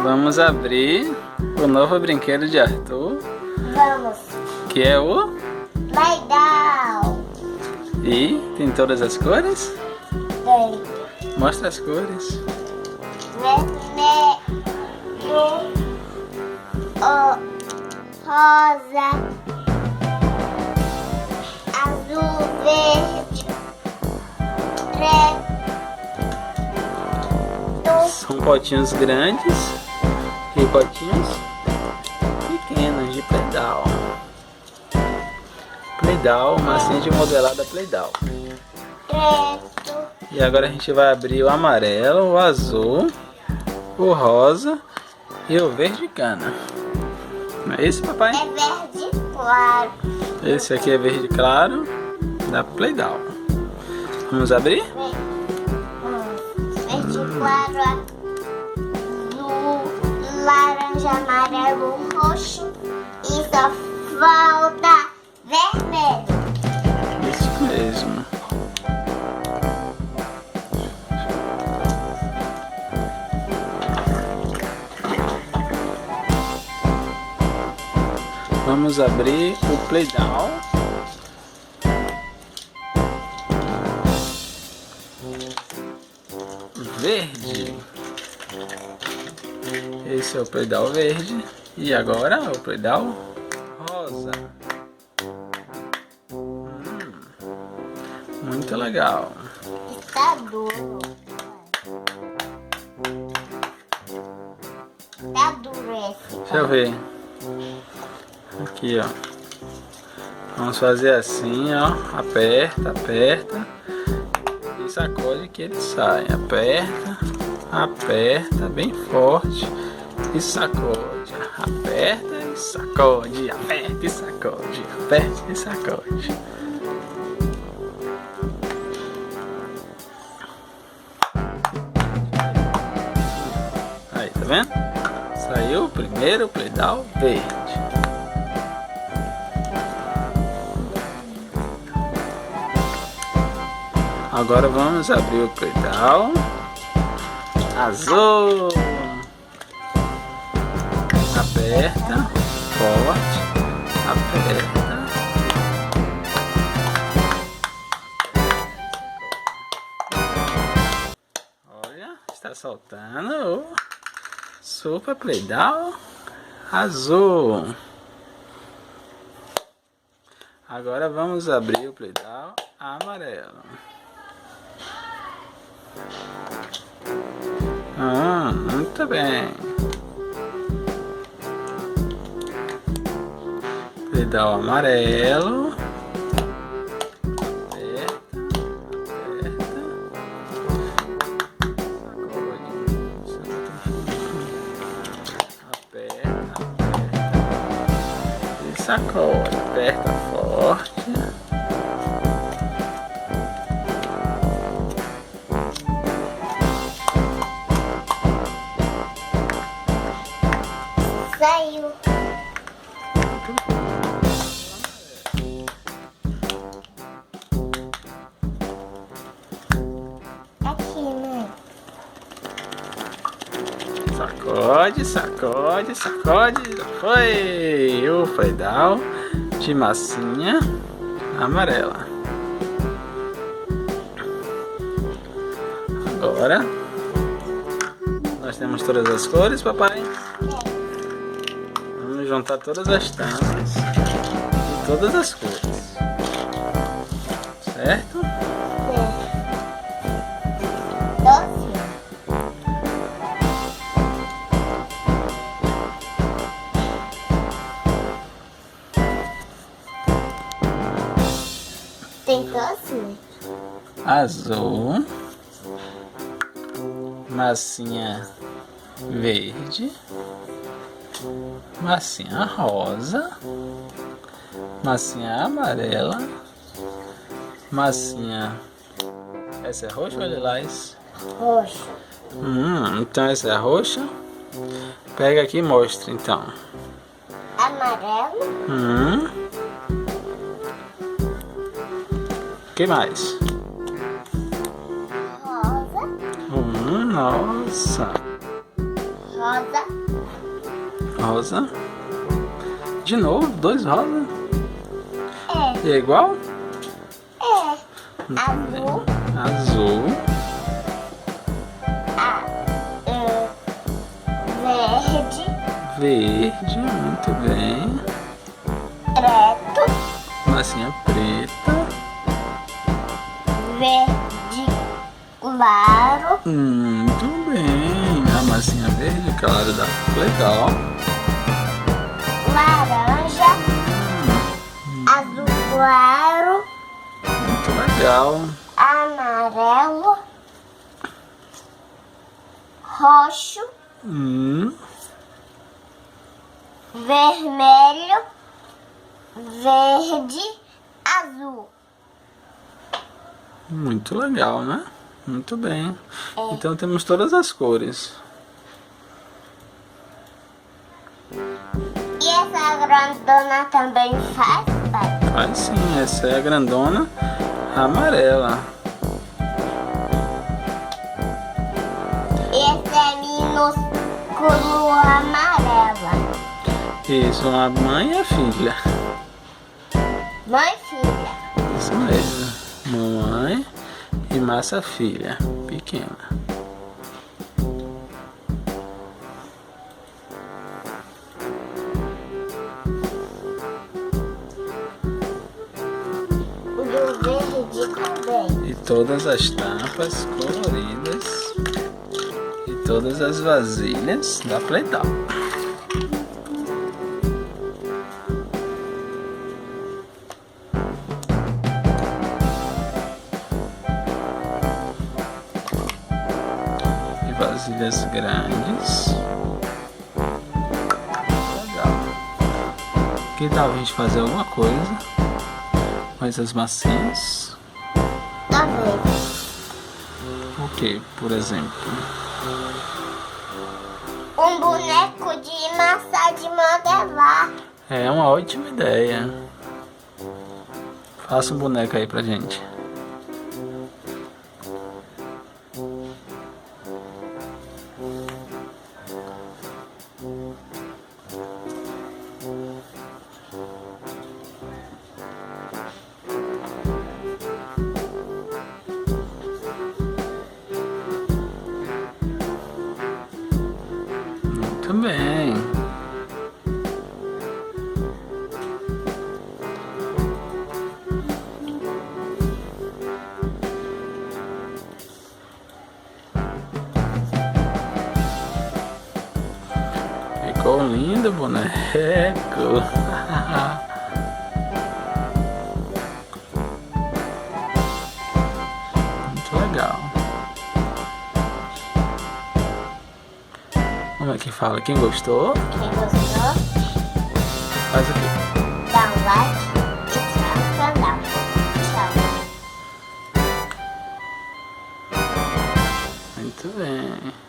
Vamos abrir o novo brinquedo de Arthur. Vamos. Que é o... Legal. E tem todas as cores? Tem. Mostra as cores. Vermelho, rosa, azul, verde, preto. São potinhos grandes e potinhos pequenos de Play-Doh. Play-Doh, massinha de modelada Play-Doh. Preto. E agora a gente vai abrir o amarelo, o azul, o rosa e o verde cana. Não é esse, papai? É verde claro. Esse aqui é verde claro da Play-Doh. Vamos abrir? Verde claro, azul, laranja, amarelo, roxo e só falta vermelho. Isso mesmo. Vamos abrir o Play-Doh. Verde. Esse é o Play-Doh verde. E agora o Play-Doh rosa. Muito legal. Está duro. Tá duro esse. Deixa eu ver. Aqui, ó. Vamos fazer assim, ó. Aperta, aperta. E sacode que ele sai. Aperta, aperta bem forte. E sacode. Aperta e sacode. Aperta e sacode. Aperta e sacode. Aí, tá vendo? Saiu o primeiro Play-Doh verde. Agora vamos abrir o Play-Doh azul. Aperta, forte, aperta. Olha, está soltando o Super Play-Doh azul. Agora vamos abrir o Play-Doh amarelo. Muito bem. Play-Doh amarelo. Aperta, aperta. E sacode. Aperta forte. Saiu. Aqui, mãe. Sacode, sacode, sacode. Foi o Play-Doh de massinha amarela. Agora nós temos todas as cores, papai. Vamos juntar todas as tampas e todas as cores, certo? Doce. Tem doce? Azul, massinha verde, massinha rosa, massinha amarela, massinha... Essa é roxa ou lilás? Roxo. Então essa é a roxa. Pega aqui e mostra então. Amarelo. Que mais? Rosa. Nossa. rosa. Rosa. De novo, 2 rosas. É. E é igual? É. Muito Azul. bem. Azul. Verde. Verde, muito bem. Preto. Massinha preta. Verde claro. Muito bem. A massinha verde, claro, dá. Legal. Laranja. Azul claro. Muito legal. Amarelo. Roxo. Vermelho. Verde. Azul. Muito legal, né? Muito bem. Então temos todas as cores. E essa grandona também faz, pai? Faz sim, essa é a grandona amarela. E essa é minúsculo amarela. Isso, a mãe e a filha. Mãe e filha. Isso mesmo. Mamãe e massa filha, pequena. O do verde também. E todas as tampas coloridas. E todas as vasilhas da Playtal. E vasilhas grandes. Legal. Que tal a gente fazer alguma coisa com essas massinhas? Tá vendo? O que, por exemplo? Um boneco de massa de modelar. É uma ótima ideia. Faça um boneco aí pra gente. Muito bem. Ficou lindo, boneco. Muito legal. Como é que fala? Quem gostou? Quem gostou, Faz aqui. dá um like e se inscreve no canal. Tchau. Muito bem.